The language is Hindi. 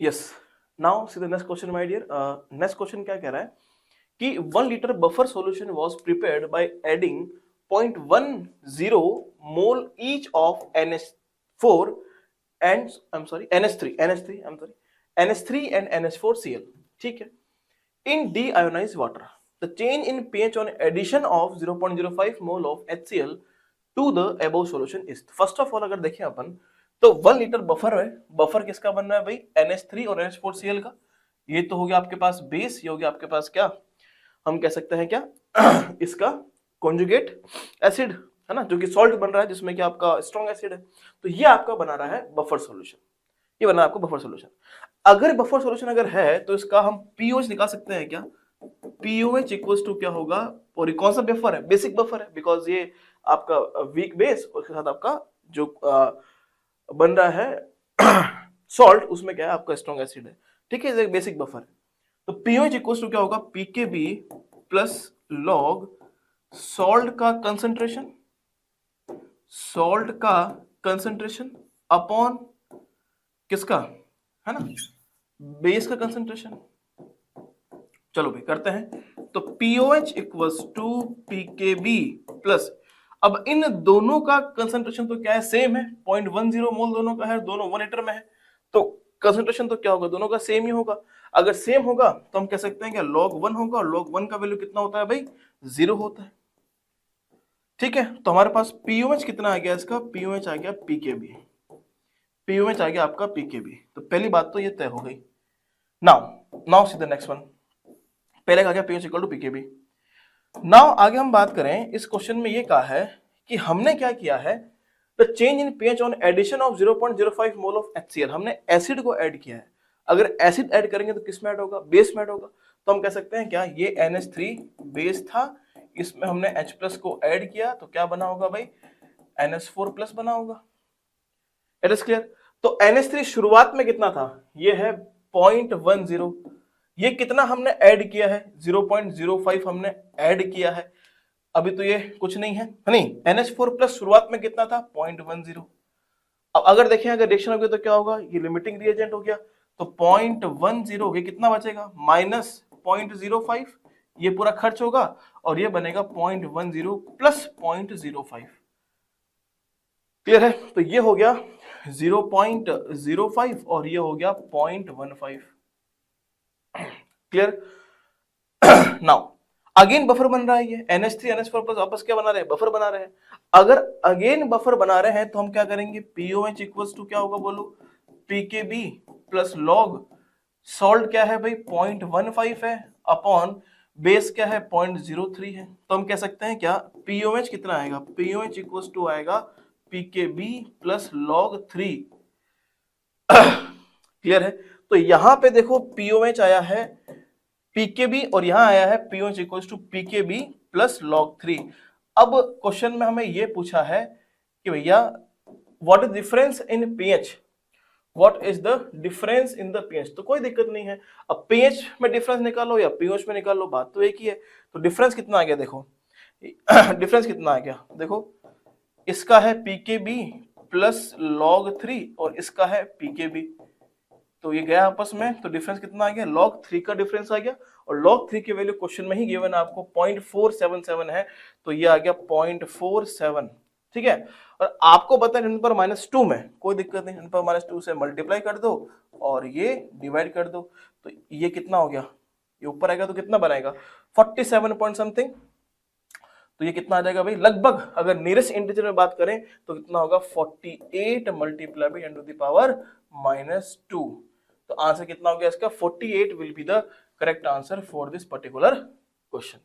Yes, now see the next question my dear. Next question क्या कह रहा है कि 1 liter buffer solution was prepared by adding 0.10 mole each of NH4 and I'm sorry NH3 and NH4Cl, ठीक है, in deionized water. The change in pH on addition of 0.05 mole of HCl to the above solution is. First of all अगर देखें अपन तो 1 लीटर बफर है, बफर किसका बनना है भाई? NH3 और NH4Cl का। ये तो हो गया आपके पास बेस, ये हो गया आपके पास क्या, हम कह सकते हैं क्या इसका कॉन्जुगेट एसिड, है ना, जो कि सॉल्ट बन रहा है जिसमें कि आपका स्ट्रॉन्ग एसिड है। तो ये आपका बना रहा है बफर सॉल्यूशन, ये बना आपको बफर सॉल्यूशन। अगर बफर सॉल्यूशन अगर है तो इसका हम पीओएच निकाल सकते हैं क्या? पीओएच इक्वल्स टू क्या होगा, और कौन सा बफर है? बेसिक बफर है, बिकॉज ये आपका वीक बेस और उसके साथ आपका जो बन रहा है सॉल्ट, उसमें क्या है आपका स्ट्रॉन्ग एसिड है, ठीक है, बेसिक बफर है। तो पीओएच इक्वल्स टू क्या होगा? पीकेबी प्लस लॉग सॉल्ट का कंसंट्रेशन, सॉल्ट का कंसंट्रेशन अपॉन किसका, है ना, बेस का कंसंट्रेशन। चलो भाई करते हैं। तो pOH equals to pKb plus, अब इन दोनों का कंसंट्रेशन तो क्या है? सेम है, 0.10 मोल दोनों का है, दोनों 1 लीटर में है, तो कंसंट्रेशन तो क्या होगा? दोनों का सेम ही होगा। अगर सेम होगा तो हम कह सकते हैं कि log 1 होगा, और log 1 का वैल्यू कितना होता है भाई? 0 होता है, ठीक है। तो हमारे पास पीओएच कितना आ गया इसका? पीओएच आ गया पीकेबी, पीओएच आ गया आपका पीकेबी। तो पहली बात तो ये तय हो गई। Now see the next one. पहले आ गया pOH equal to pKb. Now आगे हम बात करें, इस क्वेश्चन में ये कहा है कि हमने क्या किया है, the change in pH on addition of 0.05 mole of HCl, हमने एसिड को ऐड किया है। अगर एसिड ऐड करेंगे तो किस में ऐड होगा? बेस में ऐड होगा। तो हम कह सकते हैं क्या, ये NH3 बेस था, इसमें हमने H प्लस को ऐड किया, तो क्या बना होगा भाई? NH4 प्लस बना होगा। It is clear. तो NH3 शुरुआत में कितना था? ये है 0.10, ये कितना हमने ऐड किया है? 0.05 हमने ऐड किया है, अभी तो ये कुछ नहीं है, नहीं। NH4 प्लस शुरुआत में कितना था? 0.10। अब अगर देखें, अगर रिएक्शन हो गया तो क्या होगा? ये लिमिटिंग रिएजेंट हो गया, तो 0.10 हो गया, कितना बचेगा? माइनस 0.05, ये पूरा खर्च होगा, और ये बनेगा 0.10 प्लस 0.05। क्लियर है? तो ये हो गया 0.05 और ये हो गया 0.15। क्लियर? नाउ अगेन बफर बन रहा है, ये NH3 NH4 प्लस आपस क्या बना रहे हैं? बफर बना रहे हैं। अगर अगेन बफर बना रहे हैं तो हम क्या करेंगे? पीओएच इक्वल्स टू क्या होगा बोलो? पीकेबी प्लस लॉग सॉल्ट क्या है भाई? 0.15 है, अपॉन बेस क्या है? 0.03 है। तो हम कह सकते हैं क्या, पीओएच कितना आएगा? पीओएच इक्वल्स टू आएगा पीकेबी प्लस लॉग 3। क्लियर है? तो यहां पे देखो पीओएच आया है पीकेबी, और यहां आया है pOH equals to pKb plus log 3। अब क्वेश्चन में हमें यह पूछा है कि भैया what is difference in pH, what is the difference in the pH. तो कोई दिक्कत नहीं है, अब पीएच में डिफरेंस निकालो या पीओएच में निकालो, बात तो एक ही है। तो डिफरेंस कितना आ गया देखो, डिफरेंस कितना आ गया देखो, इसका है पीकेबी प्लस लॉग 3 और इसका है पीकेबी, तो ये गया आपस में, तो डिफरेंस कितना आ गया? log 3 का डिफरेंस आ गया, और log 3 की वैल्यू क्वेश्चन में ही गिवन आपको 0.477 है, तो ये आ गया 0.47, ठीक है। और आपको बता 10 पर -2 में, कोई दिक्कत नहीं, 10 पर -2 से मल्टीप्लाई कर दो और ये डिवाइड कर दो, तो ये कितना हो गया? ये ऊपर आएगा तो कितना बनाएगा? 47 पॉइंट समथिंग। तो ये कितना आ जाएगा भाई? लगभग अगर नियरेस्ट इंटीजर में बात करें तो कितना होगा? 48 multiply by 10 to the power -2। तो आंसर कितना हो गया इसका? 48 will be the correct answer for this particular question.